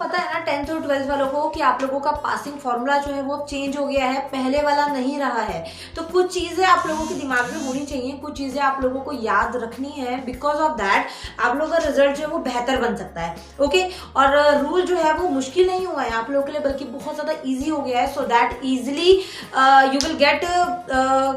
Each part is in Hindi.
पता है ना 10th और 12th वालों को कि आप लोगों का पासिंग फॉर्मूला जो है वो चेंज हो गया है, पहले वाला नहीं रहा है। तो कुछ चीजें आप लोगों के दिमाग में होनी चाहिए, कुछ चीजें आप लोगों को याद रखनी है। बिकॉज ऑफ दैट आप लोगों का रिजल्ट जो है वो बेहतर बन सकता है। ओके, और रूल जो है वो मुश्किल नहीं हुआ है आप लोगों के लिए, बल्कि बहुत ज्यादा ईजी हो गया है। So that easily you will get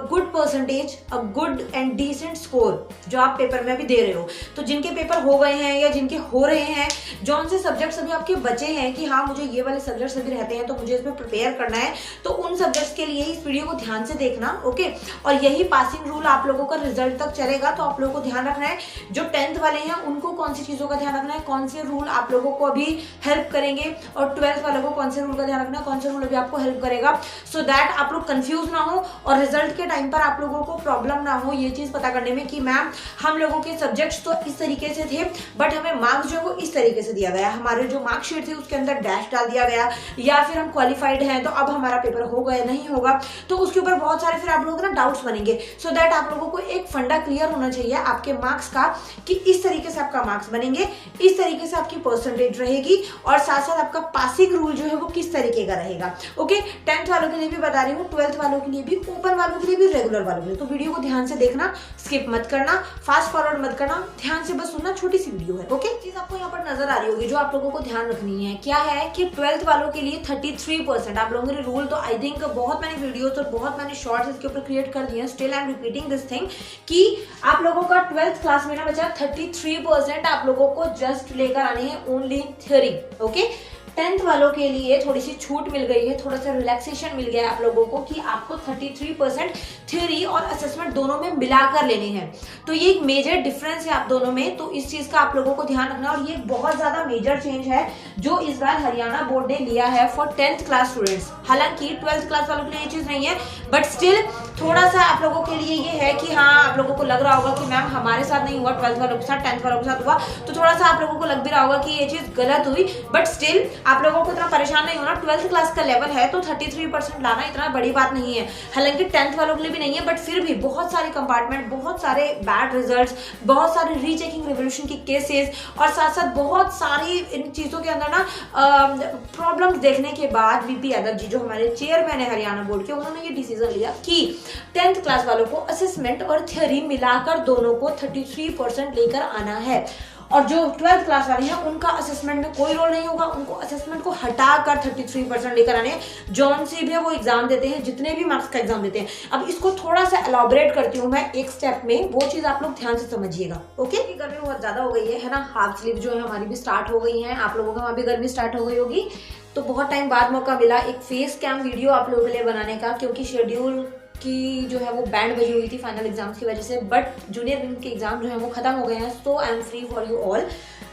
good percentage, a good and decent score जो आप पेपर में भी दे रहे हो। तो जिनके पेपर हो गए हैं या जिनके हो रहे हैं, जौन से सब्जेक्ट्स अभी आपके बचे हैं कि हाँ मुझे ये वाले सब्जेक्ट्स अभी रहते हैं तो मुझे इसमें प्रिपेयर करना है, तो उन सब्जेक्ट्स के लिए इस वीडियो को ध्यान से देखना। ओके, और यही पासिंग रूल आप लोगों का रिजल्ट तक चलेगा। तो आप लोगों को ध्यान रखना है, जो 10th वाले हैं उनको कौन सी चीजों का ध्यान रखना है, कौन से रूल आप लोगों को अभी हेल्प करेंगे, और 12th वालों को कौन से रूल का ध्यान रखना है, कौन से रूल अभी आपको हेल्प करेगा। सो दैट आप लोग कंफ्यूज ना हो और रिजल्ट के टाइम पर आप लोगों को प्रॉब्लम ना हो ये चीज पता करने में कि मैम हम लोगों के सब्जेक्ट्स तो इस तरीके से थे बट हमें मार्क्स जो है वो इस तरीके से दिया गया, हमारे जो मार्कशीट थी उसके अंदर डैश डाल दिया गया, या फिर हम क्वालिफाइड हैं तो अब हमारा पेपर हो गया नहीं होगा। तो उसके ऊपर बहुत सारे फिर आप लोगों को ना डाउट्स बनेंगे। सो दैट आप लोगों को एक फंडा क्लियर होना चाहिए आपके मार्क्स का कि इस तरीके से आपका मार्क्स बनेंगे, इस तरीके से आपकी परसेंटेज रहेगी, और साथ साथ आपका पासिंग रूल जो है वो किस तरीके का रहेगा। ओके, 10th वालों के लिए भी बता रही हूँ, 12th वालों के लिए भी, ओपन वालों के लिए भी, रेगुलर वालों के लिए। तो वीडियो को ध्यान से देखना, स्किप मत करना, फास्ट फॉरवर्ड मत करना, ध्यान से बस सुनना, छोटी सी वीडियो है। ओके, चीज आपको यहाँ पर नजर आ रही होगी जो आप लोगों को ध्यान रखनी है, क्या है कि 12th वालों के लिए 33% आप लोगों ने रूल, तो आई थिंक बहुत मैंने वीडियोस और बहुत मैंने शॉर्ट्स इसके ऊपर क्रिएट कर दिए हैं। Still I am repeating this thing कि आप लोगों का 12th क्लास में ना बचा 33% आप लोगों को जस्ट लेकर आने हैं ओनली थ्योरी। ओके, 10th वालों के लिए थोड़ी सी छूट मिल गई है, थोड़ा सा रिलैक्सेशन मिल गया है आप लोगों को कि आपको 33% थ्योरी और असेसमेंट दोनों में मिलाकर लेने हैं। तो ये एक मेजर डिफरेंस है आप दोनों में, तो इस चीज का आप लोगों को ध्यान रखना। और ये बहुत ज्यादा मेजर चेंज है जो इस बार हरियाणा बोर्ड ने लिया है फॉर 10th क्लास स्टूडेंट्स। हालांकि 12th क्लास वालों के लिए ये चीज नहीं है, बट स्टिल थोड़ा सा आप लोगों के लिए ये है कि हाँ आप लोगों को लग रहा होगा कि मैम हमारे साथ नहीं हुआ, 12th वालों के साथ 10th वालों के साथ हुआ, तो थोड़ा सा आप लोगों को लग भी रहा होगा कि ये चीज गलत हुई। बट स्टिल आप लोगों को इतना परेशान नहीं होना, 12th क्लास का लेवल है तो 33% लाना इतना बड़ी बात नहीं है। हालांकि 10th वालों के लिए भी नहीं है, बट फिर भी बहुत सारे कंपार्टमेंट, बहुत सारे बैड रिजल्ट्स, बहुत सारे रीचेकिंग रिवोल्यूशन के केसेस, और साथ साथ बहुत सारी इन चीजों के अंदर ना प्रॉब्लम्स देखने के बाद वीपी यादव जी जो हमारे चेयरमैन है हरियाणा बोर्ड के, उन्होंने ये डिसीजन लिया कि 10th क्लास वालों को असेसमेंट और थ्योरी मिलाकर दोनों को 33% लेकर आना है। और जो 12th क्लास वाले हैं उनका असेसमेंट में कोई रोल नहीं होगा, उनको असेसमेंट को हटाकर 33% लेकर आने हैं। जौन सी भी वो एग्जाम देते हैं, जितने भी मार्क्स का एग्जाम देते हैं। अब इसको थोड़ा सा एलॉबरेट करती हूँ मैं एक स्टेप में, वो चीज आप लोग ध्यान से समझिएगा। ओके, गर्मी बहुत ज्यादा हो गई है ना, हाफ स्लीव जो है हमारी भी स्टार्ट हो गई है, आप लोगों का वहां भी गर्मी स्टार्ट हो गई होगी। तो बहुत टाइम बाद मौका मिला एक फेस कैम वीडियो आप लोगों के लिए बनाने का, क्योंकि शेड्यूल की जो है वो बैंड बजी हुई थी फाइनल एग्जाम्स की वजह से, बट जूनियर विंग के एग्जाम जो है वो खत्म हो गए हैं। So I am free for you all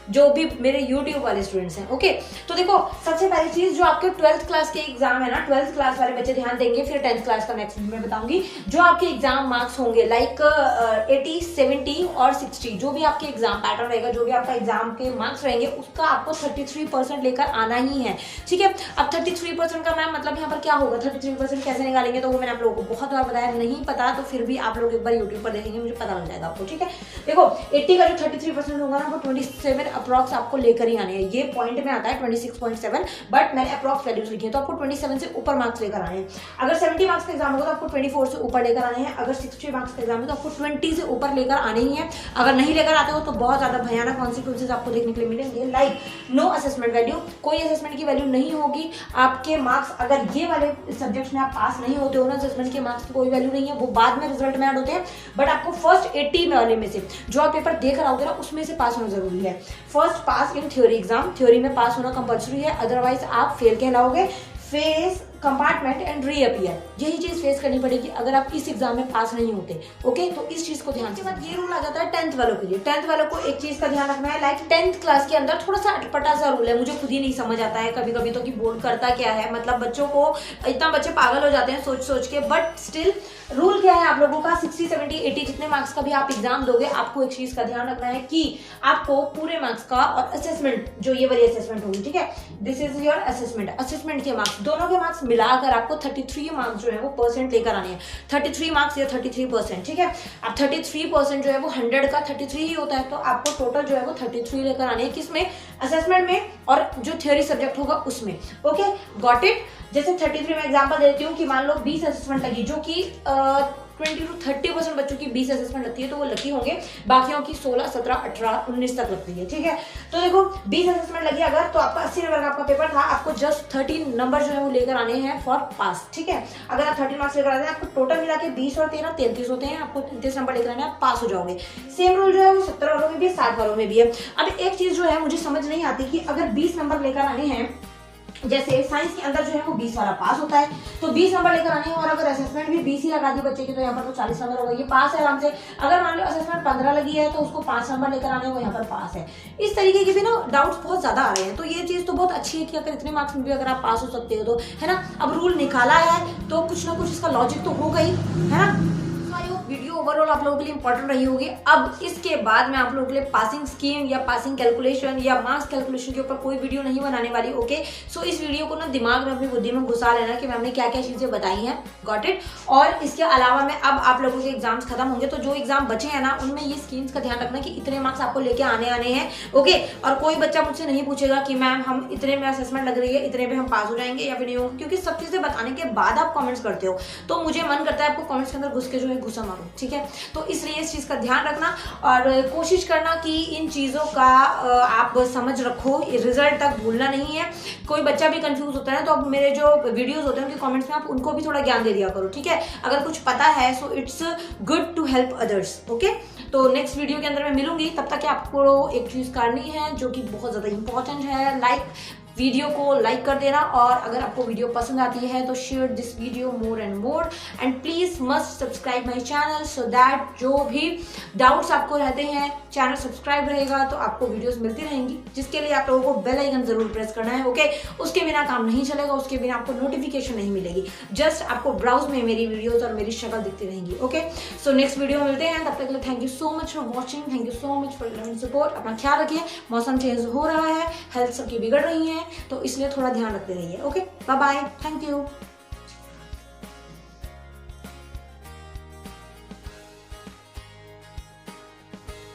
जो भी मेरे YouTube वाले स्टूडेंट्स हैं। ओके, तो देखो सबसे पहली चीज जो आपके 12th क्लास के एग्जाम है ना, 12th क्लास वाले बच्चे ध्यान देंगे, फिर 10th क्लास का नेक्स्ट मैं बताऊंगी। जो आपके एग्जाम मार्क्स होंगे लाइक 80, 70 और 60, जो भी आपके एग्जाम पैटर्न रहेगा, जो भी आपका एग्जाम के मार्क्स रहेंगे, उसका आपको 33% लेकर आना ही है। ठीक है, अब 33% का मैम मतलब यहाँ पर क्या होगा, 33% कैसे निकालेंगे, तो वो मैंने आप लोगों को बहुत बार बताया, नहीं पता तो फिर भी आप लोग एक बार यूट्यूब पर देखेंगे, मुझे पता लग जाएगा आपको। ठीक है, देखो 80 का जो 33% होगा ना वो 27 अप्रॉक्स आपको लेकर ही आने हैं। ये पॉइंट में आता है 26.7, बट मैंने अप्रॉक्स वैल्यूज लिखी है, तो आपको 27 से ऊपर मार्क्स लेकर आने हैं। अगर 70 मार्क्स का एग्जाम होगा तो आपको 24 से ऊपर लेकर आने हैं। अगर 60 मार्क्स का एग्जाम है तो आपको 20 से ऊपर लेकर आने ही है। अगर नहीं लेकर आते हो तो बहुत ज्यादा भयानक कॉन्सिक्वेंसेज आपको देखने के लिए मिलेंगे, लाइक नो असेसमेंट वैल्यू, कोई असेसमेंट की वैल्यू नहीं होगी। आपके मार्क्स अगर ये वाले सब्जेक्ट्स में आप पास नहीं होते हो ना, असेसमेंट के मार्क्स की कोई वैल्यू नहीं है, वो बाद में रिजल्ट में ऐड होते हैं, बट आपको फर्स्ट 80 वाले में से जो आप पेपर देकर आओगे ना उसमें से पास होना जरूरी है। First pass in theory exam, theory में पास होना कंपलसरी है, अदरवाइज आप फेल कहलाओगे। फेस कंपार्टमेंट एंड रीअपियर, यही चीज फेस करनी पड़ेगी अगर आप इस एग्जाम में पास नहीं होते। ओके, तो इस चीज को ध्यान से। बाद ये रूल आ जाता है 10th वालों के लिए। 10th वालों को एक चीज का ध्यान रखना है, लाइक 10th क्लास के अंदर थोड़ा सा अटपटा सा रूल है, मुझे खुद ही नहीं समझ आता है कभी कभी तो कि बोर्ड करता क्या है। मतलब बच्चों को इतना बच्चे पागल हो जाते हैं सोच सोच के, बट स्टिल रूल क्या है आप लोगों का, 60, 70, 80 जितने मार्क्स का भी आप एग्जाम दोगे, आपको एक चीज का ध्यान रखना है कि आपको पूरे मार्क्स का और असेसमेंट जो ये वाली असेसमेंट होगी, ठीक है, this is your assessment, assessment के मार्क्स दोनों के मार्क्स मिलाकर आपको 33 मार्क्स जो है वो परसेंट लेकर आने हैं, 33 मार्क्स या 33%, ठीक है। अब 33% जो है वो 100 का 33 ही होता है, तो आपको टोटल जो है वो 33 लेकर आने हैं, किसमें, असेसमेंट में और जो थ्योरी सब्जेक्ट होगा उसमें। Okay, got it. जैसे 33 में एग्जांपल देती हूँ कि मान लो 20 असेसमेंट लगी, जो कि 20 to 30% बच्चों की 20 असेसमेंट लगती है, तो वो लकी होंगे, बाकियों की 16, 17, 18, 19 तक लगती है, ठीक है। तो देखो 20 असेसमेंट लगी अगर, तो आपका 80 नंबर का आपका पेपर था, आपको जस्ट 13 नंबर जो है वो लेकर आने हैं फॉर पास, ठीक है। अगर आप 13 मार्क्स लेकर आते हैं, आपको टोटल मिला के 20 और 13 33 होते हैं, आपको 33 नंबर लेकर आने हैं, आप पास हो जाओगे। सेम रूल जो है वो 70 वालों में भी है, 60 वालों में भी है। अब एक चीज जो है मुझे समझ नहीं आती कि अगर 20 नंबर लेकर आने हैं, जैसे साइंस के अंदर जो है वो 20 वाला पास होता है, तो 20 नंबर लेकर आने हैं, और अगर असेसमेंट भी 20 ही लगा दी बच्चे की, तो यहाँ पर तो 40 नंबर होगा, ये पास है आराम से। अगर मान लो असेसमेंट 15 लगी है, तो उसको 5 नंबर लेकर आने हैं, वो यहाँ पर पास है। इस तरीके के भी ना डाउट्स बहुत ज्यादा आ रहे हैं, तो ये चीज तो बहुत अच्छी है कि अगर इतने मार्क्स में भी अगर आप पास हो सकते हो तो, है ना। अब रूल निकाला है तो कुछ ना कुछ इसका लॉजिक तो होगा ही, है ना। वीडियो ओवरऑल आप लोगों के लिए इंपॉर्टेंट रही होगी। अब इसके बाद मैं आप लोगों के लिए पासिंग स्कीम या पासिंग कैलकुलेशन या मार्क्स कैलकुलेशन के ऊपर कोई वीडियो नहीं बनाने वाली, ओके। सो इस वीडियो को ना दिमाग में, अपनी बुद्धि में घुसा लेना कि मैंने क्या क्या चीजें बताई हैं, गॉट इट। और इसके अलावा में अब आप लोगों के एग्जाम्स खत्म होंगे, तो जो एग्जाम बचे हैं ना, उनमें ये स्कीम्स का ध्यान रखना कि इतने मार्क्स आपको लेके आने हैं, ओके। और कोई बच्चा मुझसे नहीं पूछेगा कि मैम हम इतने में असेसमेंट लग रही है, इतने में हम पास हो जाएंगे या फिर नहीं होंगे, क्योंकि सब चीजें बताने के बाद आप कमेंट्स करते हो, तो मुझे मन करता है आपको कमेंट्स के अंदर घुस के जो है घुसा मारो, ठीक है। तो इसलिए इस चीज का ध्यान रखना और कोशिश करना कि इन चीजों का आप समझ रखो, रिजल्ट तक भूलना नहीं है। कोई बच्चा भी कंफ्यूज होता है ना, तो अब मेरे जो वीडियोस होते हैं उनके कमेंट्स में आप उनको भी थोड़ा ज्ञान दे दिया करो, ठीक है। अगर कुछ पता है so it's good to help others, okay. तो नेक्स्ट वीडियो के अंदर मैं मिलूंगी, तब तक आपको एक चीज करनी है जो कि बहुत ज्यादा इंपॉर्टेंट है, वीडियो को लाइक कर देना, और अगर आपको वीडियो पसंद आती है तो share this video more and please must subscribe my channel, so that जो भी डाउट्स आपको रहते हैं, चैनल सब्सक्राइब रहेगा तो आपको वीडियोस मिलती रहेंगी, जिसके लिए आप लोगों को बेल आइकन जरूर प्रेस करना है, ओके। उसके बिना काम नहीं चलेगा, उसके बिना आपको नोटिफिकेशन नहीं मिलेगी, जस्ट आपको ब्राउज में मेरी वीडियोज और मेरी शक्ल दिखती रहेंगी, ओके। सो नेक्स्ट वीडियो में मिलते हैं, तब तक के लिए thank you so much for watching, thank you so much for loving support. अपना ख्याल रखिए, मौसम चेंज हो रहा है, हेल्थ सबकी बिगड़ रही है, तो इसलिए थोड़ा ध्यान रखते रहिए, okay. Bye bye, thank you.